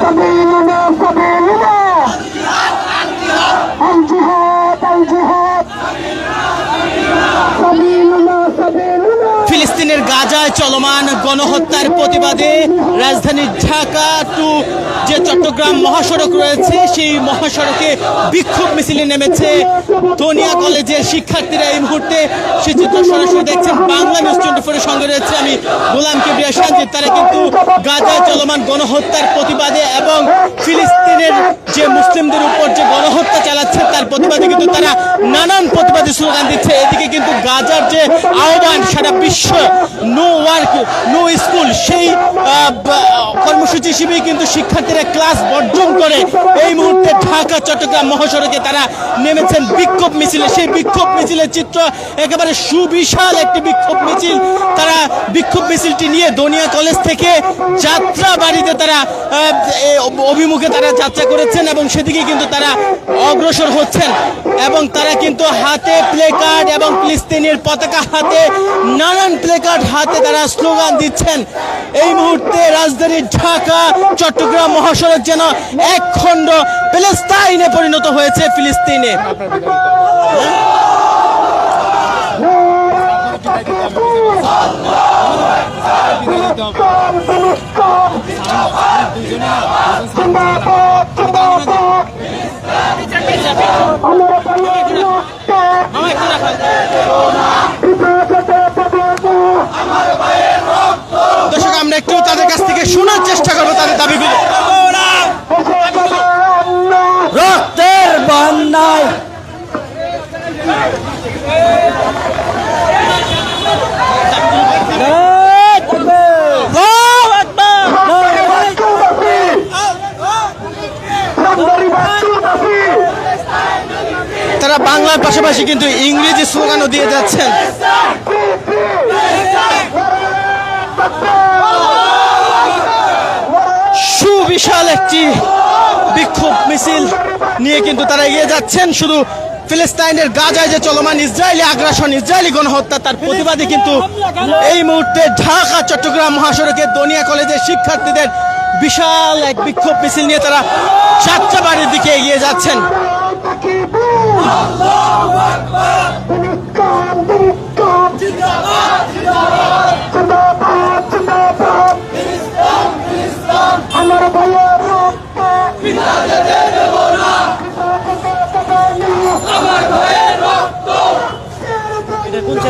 سبيلنا سبيلنا الجهاد الجهاد سبيلنا سبيلنا ফিলিস্তিনের গাজায় চলমান গণহত্যার প্রতিবাদে রাজধানী ঢাকা টু যে চট্টগ্রাম মহাসড়ক রয়েছে সেই মহাসড়কে বিক্ষোভ মিছিলে নেমেছে দনিয়া কলেজের শিক্ষার্থীরা। এই মুহূর্তে সেই চিত্র সরাসরি দেখছেন বাংলা নিউজ 24-এর সঙ্গে রয়েছে আমি গোলাম কিবরিয়া সানজিদ। তারা কিন্তু গাজায় চলমান গণহত্যার প্রতিবাদে এবং ফিলিস্তিনের যে মুসলিমদের উপর যে গণহত্যা চালাচ্ছে তার প্রতিবাদে কিন্তু তারা নানান প্রতিবাদী স্লোগান দিচ্ছে। এদিকে কিন্তু গাজার যে আহ্বান সারা বিশ্ব নো ওয়ার্ক নো স্কুল সেই কর্মসূচি হিসেবে কিন্তু শিক্ষার্থীরা ক্লাস বর্জন করে এই মুহূর্তে ঢাকা চট্টগ্রাম মহাসড়কে তারা নেমেছেন বিক্ষোভ মিছিলে। সেই বিক্ষোভ মিছিলের চিত্র একেবারে সুবিশাল একটি বিক্ষোভ মিছিল। তারা বিক্ষোভ মিছিলটি নিয়ে দনিয়া কলেজ থেকে যাত্রা বাড়িতে তারা অভিমুখে তারা যাত্রা করেছেন এবং সেদিকে কিন্তু তারা অগ্রসর হচ্ছেন এবং তারা কিন্তু হাতে প্লে কার্ড এবং ফিলিস্তিনের পতাকা হাতে নানান প্লে কার্ড হাতে তারা স্লোগান দিচ্ছেন। এই মুহূর্তে রাজধানী ঢাকা চট্টগ্রাম মহাসড়ক যেন এক খণ্ড প্যালেস্তাইনে পরিণত হয়েছে ফিলিস্তিনে। দর্শক আমরা একটু তাদের কাছ থেকে শোনার চেষ্টা করবো তাদের দাবিগুলো। রক্তের বন্যায় তারা বাংলার পাশাপাশি কিন্তু ইংরেজি স্লোগানও দিয়ে যাচ্ছেন। সুবিশাল একটি বিক্ষোভ মিছিল নিয়ে কিন্তু তারা এগিয়ে যাচ্ছেন। শুধু ফিলিস্তিনের গাজায় যে চলমান ইসরায়েলি আগ্রাসন ইসরায়েলি গণহত্যা তার প্রতিবাদে কিন্তু এই মুহূর্তে ঢাকা চট্টগ্রাম মহাসড়কে দনিয়া কলেজের শিক্ষার্থীদের বিশাল এক বিক্ষোভ মিছিল নিয়ে তারা যাত্রাবাড়ির দিকে এগিয়ে যাচ্ছেন। কোন